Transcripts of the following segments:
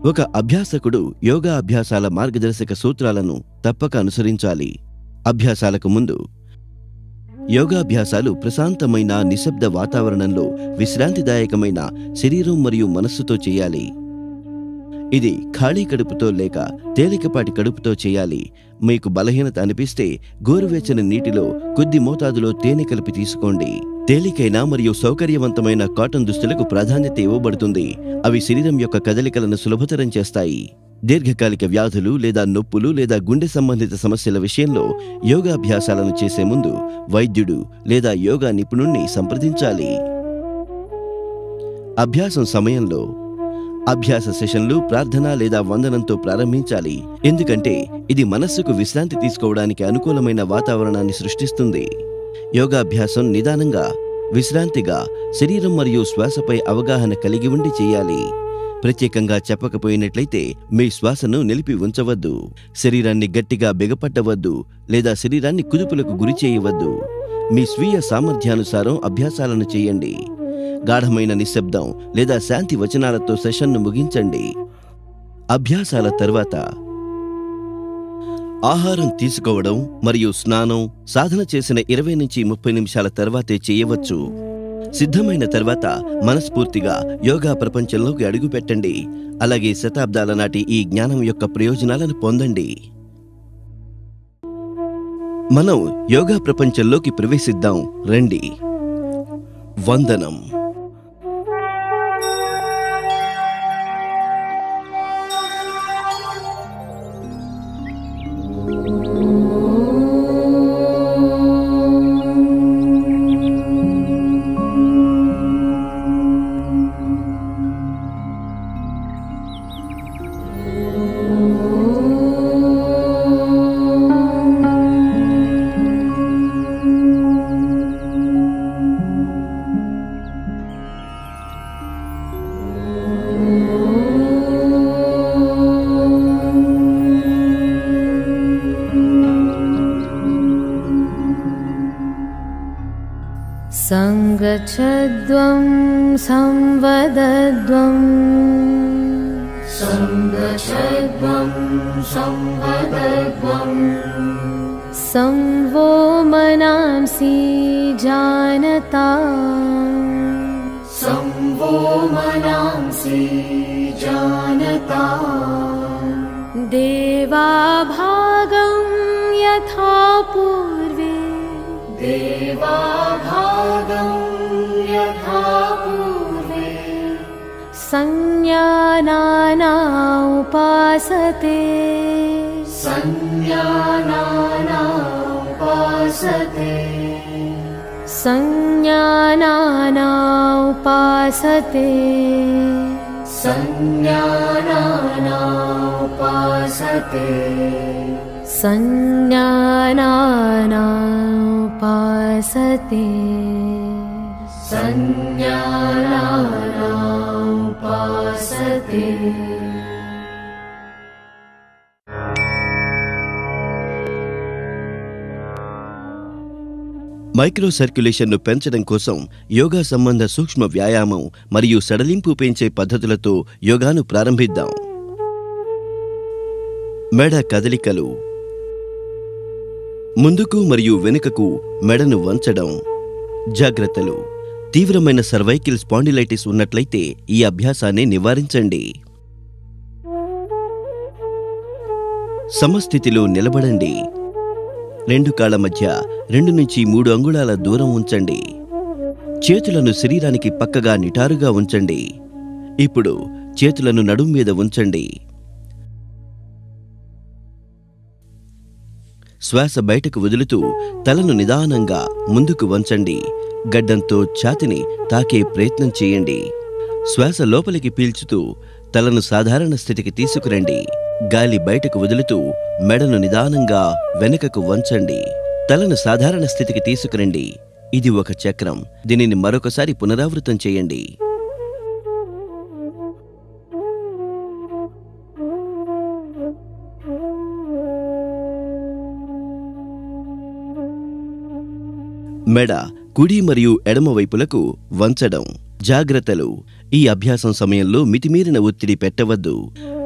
ఒక అభ్యాసకుడు యోగా అభ్యాసాల మార్గదర్శక సూత్రాలను తప్పక అనుసరించాలి. అభ్యాసాలకు ముందు యోగాభ్యాసాలు ప్రశాంతమైన నిశ్శబ్ద వాతావరణంలో విశ్రాంతిదాయకమైన శరీరం మరియు మనస్సుతో చేయాలి. ఇది ఖాళీ కడుపుతో లేక తేలికపాటి కడుపుతో చేయాలి. మీకు బలహీనత అనిపిస్తే గోరువెచ్చని నీటిలో కొద్ది మోతాదులో తేనె కలిపి తీసుకోండి. తేలికైన మరియు సౌకర్యవంతమైన కాటన్ దుస్తులకు ప్రాధాన్యత ఇవ్వబడుతుంది. అవి శరీరం యొక్క కదలికలను సులభతరం చేస్తాయి. దీర్ఘకాలిక వ్యాధులు లేదా నొప్పులు లేదా గుండె సంబంధిత సమస్యల విషయంలో యోగాభ్యాసాలను చేసే ముందు వైద్యుడు లేదా యోగా నిపుణుణ్ణి సంప్రదించాలి. అభ్యాసం సమయంలో అభ్యాస సెషన్లు ప్రార్థన లేదా వందనంతో ప్రారంభించాలి. ఎందుకంటే ఇది మనస్సుకు విశ్రాంతి తీసుకోవడానికి అనుకూలమైన వాతావరణాన్ని సృష్టిస్తుంది. యోగాభ్యాసం నిదానంగా, విశ్రాంతిగా, శరీరం మరియు శ్వాసపై అవగాహన కలిగి ఉండి చేయాలి. ప్రత్యేకంగా చెప్పకపోయినట్లయితే మీ శ్వాసను నిలిపి ఉంచవద్దు. శరీరాన్ని గట్టిగా బిగపట్టవద్దు లేదా శరీరాన్ని కుదుపులకు గురి చేయవద్దు. మీ స్వీయ సామర్థ్యానుసారం అభ్యాసాలను చేయండి. గాఢమైన నిశ్శబ్దం లేదా శాంతి వచనాలతో సెషన్ను ముగించండి. అభ్యాసాల తర్వాత ఆహారం తీసుకోవడం మరియు స్నానం సాధన చేసిన 20 నుంచి 30 నిమిషాల తర్వాతే చేయవచ్చు. సిద్ధమైన తర్వాత మనస్ఫూర్తిగా యోగా ప్రపంచంలోకి అడుగుపెట్టండి. అలాగే శతాబ్దాల నాటి ఈ జ్ఞానం యొక్క ప్రయోజనాలను పొందండి. మనం యోగా ప్రపంచంలోకి ప్రవేశిద్దాం రండి. వందనం. संगच्छध्वं संवदध्वं संगच्छध्वं संवदध्वं संवो मनांसि जानता संवो मनांसि जानता देवाभागं यथा पूर्वे देवाभागं यथा पूर्वे संज्ञानाना उपासते संज्ञानाना उपासते संज्ञानाना उपासते संज्ञानाना उपासते संज्ञानाना उपासते संज्ञानाना उपासते. మైక్రో సర్క్యులేషన్ను పెంచడం కోసం యోగా సంబంధ సూక్ష్మ వ్యాయామం మరియు సడలింపు పెంచే పద్ధతులతో యోగాను ప్రారంభిద్దాం. మెడ కదలికలు. ముందుకు మరియు వెనుకకు మెడను వంచడం. జాగ్రత్తలు. తీవ్రమైన సర్వైకల్ స్పాండిలైటిస్ ఉన్నట్లయితే ఈ అభ్యాసాన్ని నివారించండి. సమస్థితిలో నిలబడండి. 2 కాళ్ల మధ్య 2 నుంచి 3 అంగుళాల దూరం ఉంచండి. చేతులను శరీరానికి పక్కగా నిటారుగా ఉంచండి. ఇప్పుడు చేతులను నడుం మీద ఉంచండి. శ్వాస బయటకు వదులుతూ తలను నిదానంగా ముందుకు వంచండి. గడ్డంతో ఛాతిని తాకే ప్రయత్నం చేయండి. శ్వాస లోపలికి పీల్చుతూ తలను సాధారణ స్థితికి తీసుకురండి. గాలి బయటకు వదులుతూ మెడను నిదానంగా వెనుకకు వంచండి. తలను సాధారణ స్థితికి తీసుకురండి. ఇది ఒక చక్రం. దీనిని మరొకసారి పునరావృతం చేయండి. మెడ కుడి మరియు ఎడమ వైపులకు వంచడం. జాగ్రత్తలు. ఈ అభ్యాసం సమయంలో మితిమీరిన ఒత్తిడి పెట్టవద్దు.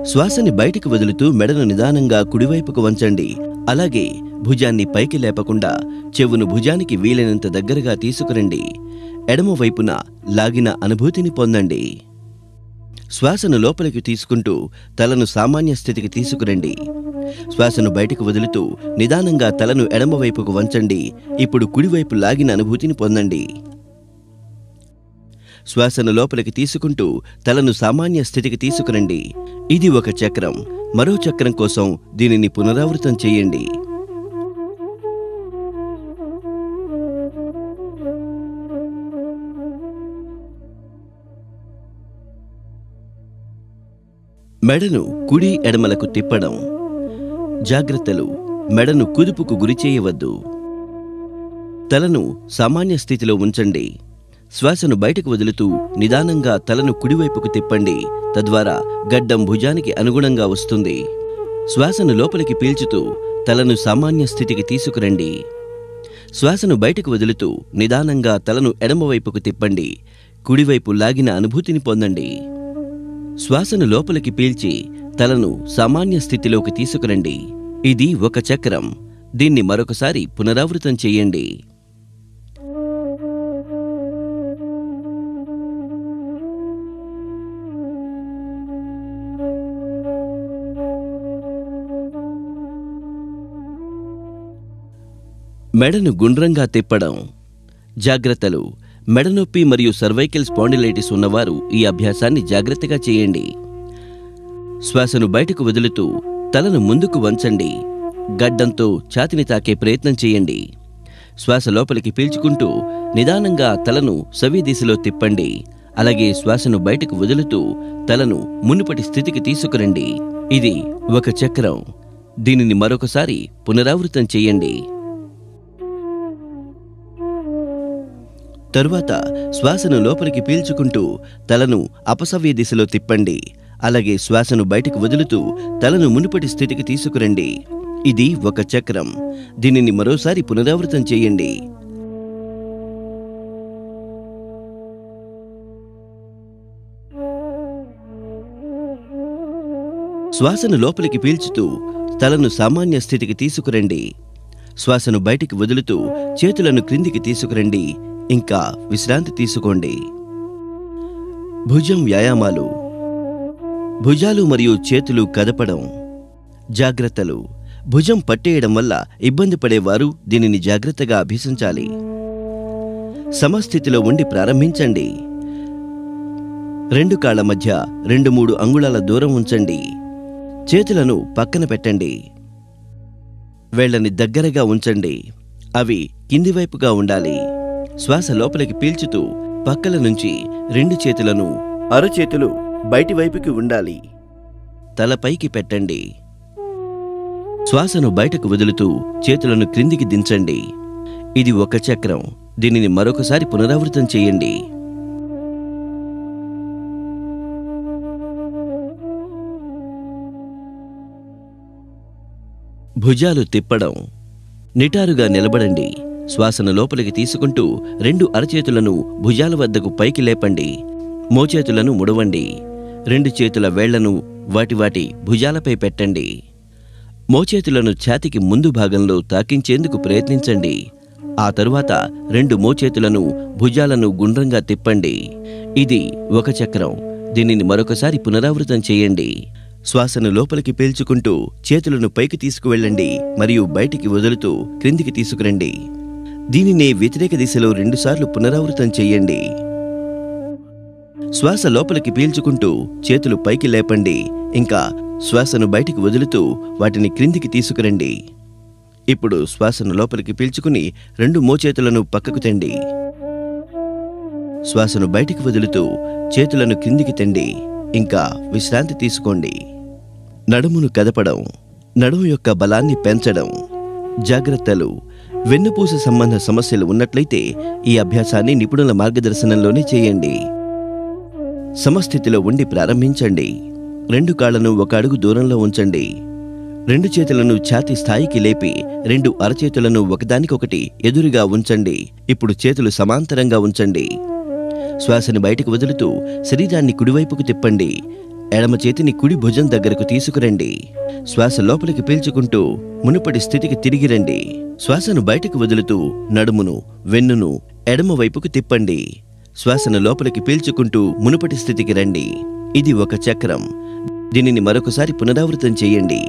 శ్వాసని బయటికి వదులుతూ మెడను నిదానంగా కుడివైపుకు వంచండి. అలాగే భుజాన్ని పైకి లేపకుండా చెవును భుజానికి వీలైనంత దగ్గరగా తీసుకురండి. ఎడమ వైపున లాగిన అనుభూతిని పొందండి. శ్వాసను లోపలికి తీసుకుంటూ తలను సామాన్య స్థితికి తీసుకురండి. శ్వాసను బయటకు వదులుతూ నిదానంగా తలను ఎడమవైపుకు వంచండి. ఇప్పుడు కుడివైపు లాగిన అనుభూతిని పొందండి. శ్వాసను లోపలికి తీసుకుంటూ తలను సామాన్య స్థితికి తీసుకురండి. ఇది ఒక చక్రం. మరో చక్రం కోసం దీనిని పునరావృతం చేయండి. మెడను కుడి ఎడమలకు తిప్పడం. జాగ్రత్తలు: మెడను కుదుపుకు గురి చేయవద్దు. తలను సామాన్య స్థితిలో ఉంచండి. శ్వాసను బయటకు వదులుతూ నిదానంగా తలను కుడివైపుకు తిప్పండి. తద్వారా గడ్డం భుజానికి అనుగుణంగా వస్తుంది. శ్వాసను లోపలికి పీల్చుతూ తలను సామాన్య స్థితికి తీసుకురండి. శ్వాసను బయటకు వదులుతూ నిదానంగా తలను ఎడమవైపుకు తిప్పండి. కుడివైపు లాగిన అనుభూతిని పొందండి. శ్వాసను లోపలికి పీల్చి తలను సామాన్య స్థితిలోకి తీసుకురండి. ఇది ఒక చక్రం. దీన్ని మరొకసారి పునరావృతం చేయండి. మెడను గుండ్రంగా తిప్పడం. జాగ్రత్తలు: మెడనొప్పి మరియు సర్వైకల్ స్పాండిలైటిస్ ఉన్నవారు ఈ అభ్యాసాన్ని జాగ్రత్తగా చేయండి. శ్వాసను బయటకు వదులుతూ తలను ముందుకు వంచండి. గడ్డంతో ఛాతిని తాకే ప్రయత్నం చేయండి. శ్వాస లోపలికి పీల్చుకుంటూ నిదానంగా తలను సవ్య దిశలో తిప్పండి. అలాగే శ్వాసను బయటకు వదులుతూ తలను మునుపటి స్థితికి తీసుకురండి. ఇది ఒక చక్రం. దీనిని మరొకసారి పునరావృతం చేయండి. తరువాత శ్వాసను లోపలికి పీల్చుకుంటూ తలను అపసవ్య దిశలో తిప్పండి. అలాగే శ్వాసను బయటకు వదులుతూ తలను మునుపటి స్థితికి తీసుకురండి. ఇది ఒక చక్రం. దీనిని మరోసారి పునరావృతం చేయండి. శ్వాసను లోపలికి పీల్చుతూ తలను సామాన్య స్థితికి తీసుకురండి. శ్వాసను బయటికి వదులుతూ చేతులను క్రిందికి తీసుకురండి. ఇంకా విశ్రాంతి తీసుకోండి. భుజం వ్యాయామాలు. భుజాలు మరియు చేతులు కదపడం. జాగ్రత్తలు: భుజం పట్టేయడం వల్ల ఇబ్బంది పడేవారు దీనిని జాగ్రత్తగా అభ్యసించాలి. సమస్థితిలో ఉండి ప్రారంభించండి. రెండు కాళ్ల మధ్య 2-3 అంగుళాల దూరం ఉంచండి. చేతులను పక్కన పెట్టండి. వేళ్లని దగ్గరగా ఉంచండి. అవి కింది వైపుగా ఉండాలి. శ్వాస లోపలికి పీల్చుతూ పక్కల నుంచి 2 చేతులను అరచేతులు బయటి వైపుకి ఉండాలి. తలపైకి పెట్టండి. శ్వాసను బయటకు వదులుతూ చేతులను క్రిందికి దించండి. ఇది ఒక చక్రం. దీనిని మరొకసారి పునరావృతం చేయండి. భుజాలు తిప్పడం. నిటారుగా నిలబడండి. శ్వాసను లోపలికి తీసుకుంటూ 2 అరచేతులను భుజాల వద్దకు పైకి లేపండి. మోచేతులను ముడవండి. 2 చేతుల వేళ్లను వాటి భుజాలపై పెట్టండి. మోచేతులను ఛాతీకి ముందు భాగంలో తాకించేందుకు ప్రయత్నించండి. ఆ తరువాత 2 మోచేతులను భుజాలను గుండ్రంగా తిప్పండి. ఇది ఒక చక్రం. దీనిని మరొకసారి పునరావృతం చేయండి. శ్వాసను లోపలికి పీల్చుకుంటూ చేతులను పైకి తీసుకువెళ్ళండి మరియు బయటికి వదులుతూ క్రిందికి తీసుకురండి. దీనినే వ్యతిరేక దిశలో 2 సార్లు పునరావృతం చేయండి. శ్వాస లోపలికి పీల్చుకుంటూ చేతులు పైకి లేపండి. ఇంకా శ్వాసను బయటికి వదులుతూ వాటిని క్రిందికి తీసుకురండి. ఇప్పుడు శ్వాసను లోపలికి పీల్చుకుని 2 మోచేతులను పక్కకు తెండి. శ్వాసను బయటికి వదులుతూ చేతులను క్రిందికి తెండి. ఇంకా విశ్రాంతి తీసుకోండి. నడుమును కదపడం. నడుము యొక్క బలాన్ని పెంచడం. జాగ్రత్తలు: వెన్నుపూస సంబంధ సమస్యలు ఉన్నట్లయితే ఈ అభ్యాసాన్ని నిపుణుల మార్గదర్శనంలోనే చేయండి. సమస్థితిలో ఉండి ప్రారంభించండి. 2 కాళ్లను 1 అడుగు దూరంలో ఉంచండి. 2 చేతులను ఛాతీ స్థాయికి లేపి 2 అరచేతులను ఒకదానికొకటి ఎదురుగా ఉంచండి. ఇప్పుడు చేతులు సమాంతరంగా ఉంచండి. శ్వాసను బయటకు వదులుతూ శరీరాన్ని కుడివైపుకు తిప్పండి. ఎడమ చేతిని కుడి భుజం దగ్గరకు తీసుకురండి. శ్వాస లోపలికి పీల్చుకుంటూ మునుపటి స్థితికి తిరిగి రండి. శ్వాసను బయటకు వదులుతూ నడుమును, వెన్నును ఎడమ వైపుకు తిప్పండి. శ్వాసను లోపలికి పీల్చుకుంటూ మునుపటి స్థితికి రండి. ఇది ఒక చక్రం. దీనిని మరొకసారి పునరావృతం చేయండి.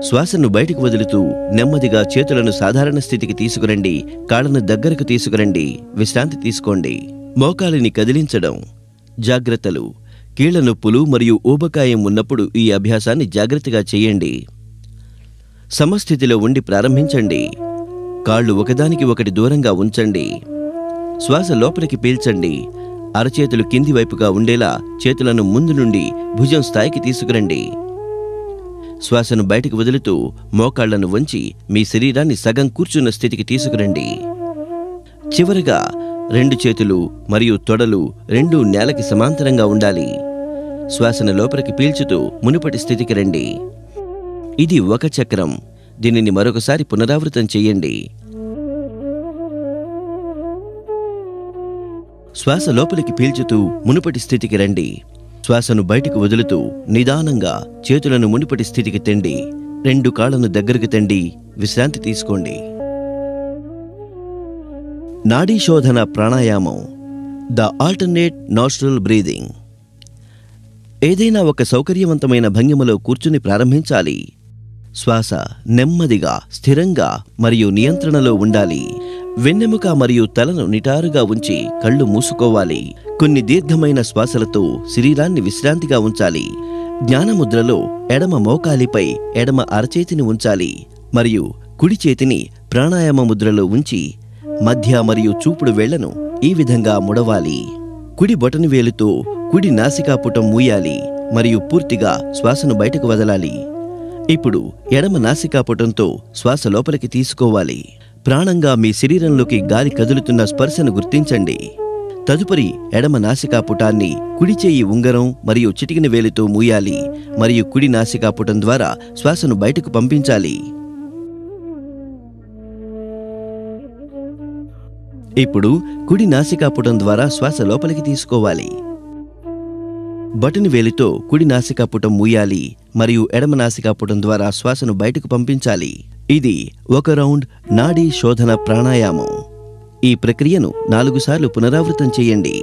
శ్వాసను బయటకు వదులుతూ నెమ్మదిగా చేతులను సాధారణ స్థితికి తీసుకురండి. కాళ్ళను దగ్గరకు తీసుకురండి. విశ్రాంతి తీసుకోండి. మోకాలిని కదిలించడం. జాగ్రత్తలు. కీళ్ల నొప్పులు మరియు ఊబకాయం ఉన్నప్పుడు ఈ అభ్యాసాన్ని జాగ్రత్తగా చేయండి. సమస్థితిలో ఉండి ప్రారంభించండి. కాళ్ళు ఒకదానికి ఒకటి దూరంగా ఉంచండి. శ్వాస లోపలికి పీల్చండి. అరచేతులు కింది వైపుగా ఉండేలా చేతులను ముందు నుండి భుజం స్థాయికి తీసుకురండి. శ్వాసను బయటకు వదులుతూ మోకాళ్లను వంచి మీ శరీరాన్ని సగం కూర్చున్న స్థితికి తీసుకురండి. చివరగా 2 చేతులు మరియు తొడలు రెండూ నేలకి సమాంతరంగా ఉండాలి. శ్వాసను లోపలికి పీల్చుతూ మునుపటి స్థితికి రండి. ఇది ఒక చక్రం. దీనిని మరొకసారి పునరావృతం చేయండి. శ్వాస లోపలికి పీల్చుతూ మునుపటి స్థితికి రండి. శ్వాసను బయటకు వదులుతూ నిదానంగా చేతులను మునుపటి స్థితికి తెండి. 2 కాళ్లను దగ్గరకు తెండి. విశ్రాంతి తీసుకోండి. నాడీ శోధన ప్రాణాయామం, ద ఆల్టర్నేట్ నాస్ట్రల్ బ్రీదింగ్. ఏదైనా ఒక సౌకర్యవంతమైన భంగిమలో కూర్చుని ప్రారంభించాలి. శ్వాస నెమ్మదిగా, స్థిరంగా మరియు నియంత్రణలో ఉండాలి. వెన్నెముక మరియు తలను నిటారుగా ఉంచి కళ్ళు మూసుకోవాలి. కొన్ని దీర్ఘమైన శ్వాసలతో శరీరాన్ని విశ్రాంతిగా ఉంచాలి. జ్ఞానముద్రలో ఎడమ మోకాలిపై ఎడమ అరచేతిని ఉంచాలి మరియు కుడి చేతిని ప్రాణాయామ ముద్రలో ఉంచి మధ్య మరియు చూపుడు వేళ్లను ఈ విధంగా ముడవాలి. కుడి బొటని వేలుతో కుడి నాసికాపుటం మూయాలి మరియు పూర్తిగా శ్వాసను బయటకు వదలాలి. ఇప్పుడు ఎడమ నాసికాపుటంతో శ్వాస లోపలికి తీసుకోవాలి. ప్రాణంగా మీ శరీరంలోకి గాలి కదులుతున్న స్పర్శను గుర్తించండి. తదుపరి ఎడమ నాసికాపుటాన్ని కుడి చేయి ఉంగరం మరియు చిటికిన వేలితో మూయాలి మరియు కుడి నాసికాపుటం ద్వారా శ్వాసను బయటకు పంపించాలి. ఇప్పుడు కుడి నాసికాపుటం ద్వారా శ్వాస లోపలికి తీసుకోవాలి. బటన్ వేలితో కుడి నాసికాపుటం మూయాలి మరియు ఎడమ నాసికాపుటం ద్వారా శ్వాసను బయటకు పంపించాలి. ఇది 1 రౌండ్ నాడీ శోధన ప్రాణాయామం. ఈ ప్రక్రియను 4 సార్లు పునరావృతం చేయండి.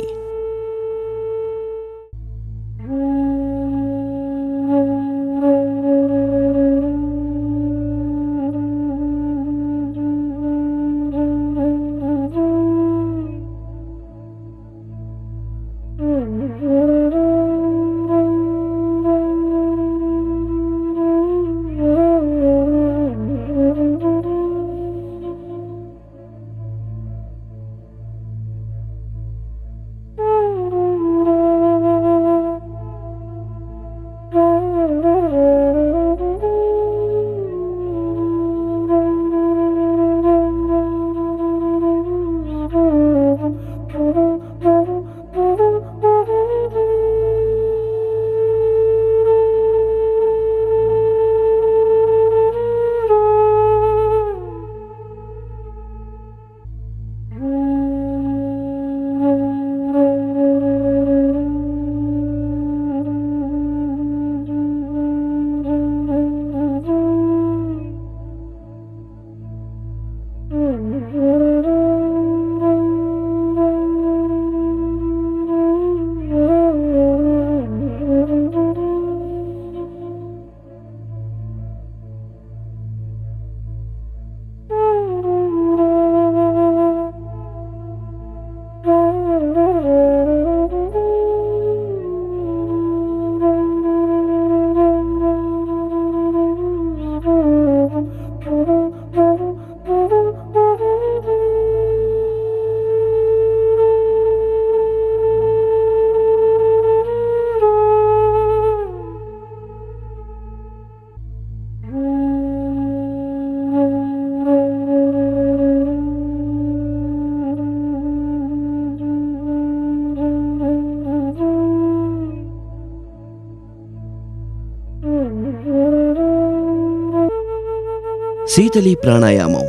శీతలి ప్రాణాయామం,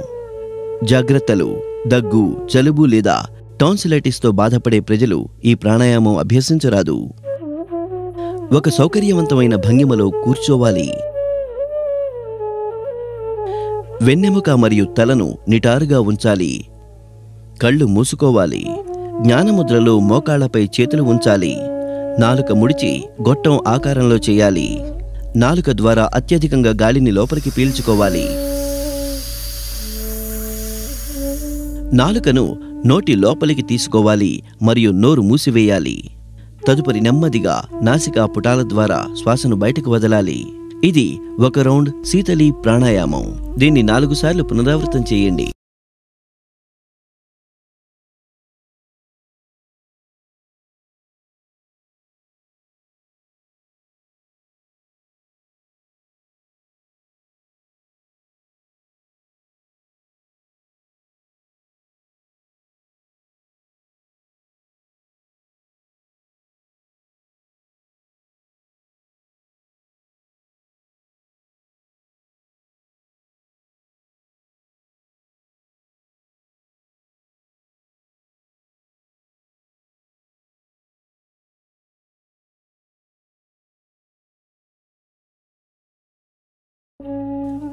జాగ్రత్తలు: దగ్గు, జలుబు లేదా టాన్సిలైటిస్తో బాధపడే ప్రజలు ఈ ప్రాణాయామం అభ్యసించరాదు. ఒక సౌకర్యవంతమైన భంగిమలో కూర్చోవాలి. వెన్నెముక మరియు తలను నిటారుగా ఉంచాలి. కళ్ళు మూసుకోవాలి. జ్ఞానముద్రలో మోకాళ్లపై చేతులు ఉంచాలి. నాలుక ముడిచి గొట్టం ఆకారంలో చేయాలి. నాలుక ద్వారా అత్యధికంగా గాలిని లోపలికి పీల్చుకోవాలి. నాలుకను నోటి లోపలికి తీసుకోవాలి మరియు నోరు మూసివేయాలి. తదుపరి నెమ్మదిగా నాసికా పుటాల ద్వారా శ్వాసను బయటకు వదలాలి. ఇది ఒక రౌండ్ శీతలి ప్రాణాయామం. దీన్ని 4 సార్లు పునరావృతం చేయండి.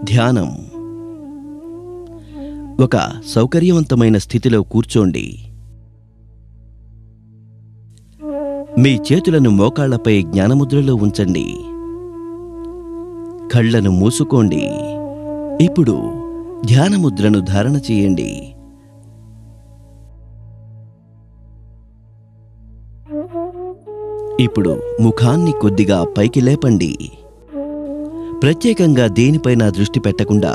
ధ్యానం. ఒక సౌకర్యవంతమైన స్థితిలో కూర్చోండి. మీ చేతులను మోకాళ్లపై జ్ఞానముద్రలో ఉంచండి. కళ్ళను మూసుకోండి. ఇప్పుడు ధ్యానముద్రను ధారణ చేయండి. ఇప్పుడు ముఖాన్ని కొద్దిగా పైకి లేపండి. ప్రత్యేకంగా దేనిపైన దృష్టి పెట్టకుండా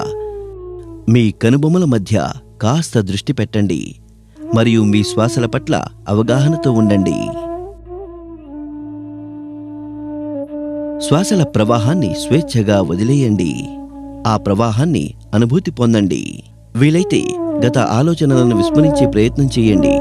మీ కనుబొమ్మల మధ్య కాస్త దృష్టి పెట్టండి మరియు మీ శ్వాసల పట్ల అవగాహనతో ఉండండి. శ్వాసల ప్రవాహాన్ని స్వేచ్ఛగా వదిలేయండి. ఆ ప్రవాహాన్ని అనుభూతి పొందండి. వీలైతే గత ఆలోచనలను విస్మరించే ప్రయత్నం చేయండి.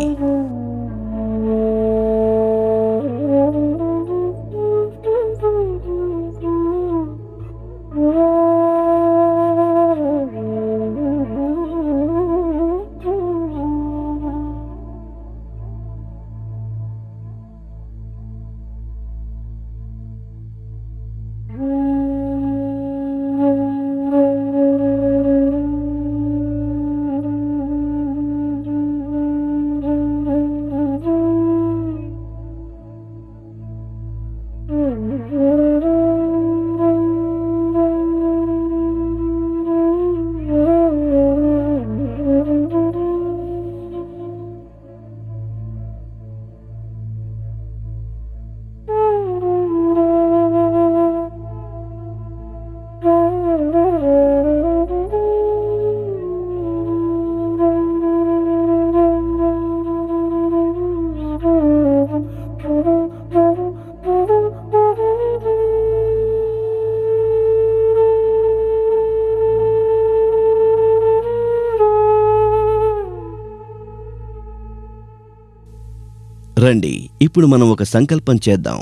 రండి, ఇప్పుడు మనం ఒక సంకల్పం చేద్దాం.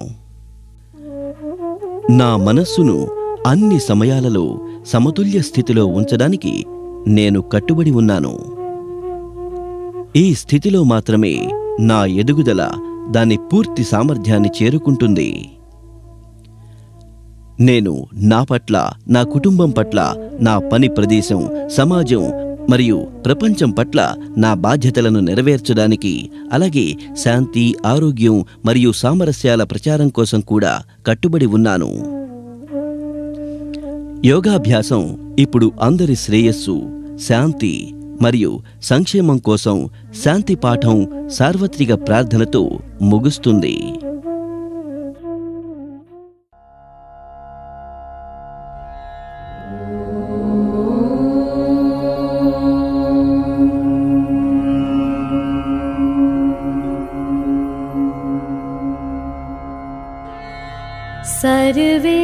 నా మనస్సును అన్ని సమయాలలో సమతుల్య స్థితిలో ఉంచడానికి నేను కట్టుబడి ఉన్నాను. ఈ స్థితిలో మాత్రమే నా ఎదుగుదల దాని పూర్తి సామర్థ్యాన్ని చేరుకుంటుంది. నేను నా పట్ల, నా కుటుంబం పట్ల, నా పని ప్రదేశం, సమాజం మరియు ప్రపంచం పట్ల నా బాధ్యతలను నెరవేర్చడానికి, అలాగే శాంతి, ఆరోగ్యం మరియు సామరస్యాల ప్రచారం కోసం కూడా కట్టుబడి ఉన్నాను. యోగాభ్యాసం ఇప్పుడు అందరి శ్రేయస్సు, శాంతి మరియు సంక్షేమం కోసం శాంతి పాఠం సార్వత్రిక ప్రార్థనతో ముగుస్తుంది. सर्वे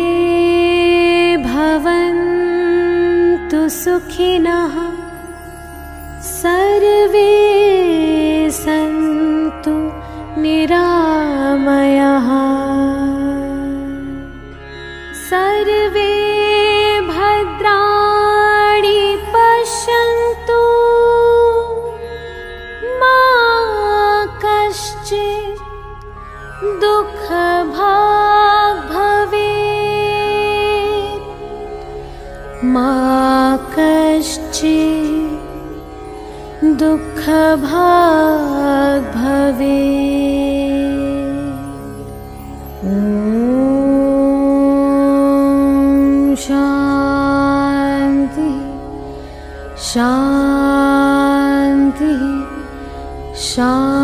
भवन्तु सुखिनः, सर्वे सन्तु निरामयाः, सर्वे भद्राणि पश्यन्तु दुःखभाग् भवेत् मा कश्चित् दुःखभाग् भवेत्। ॐ शान्ति शान्ति शान्ति।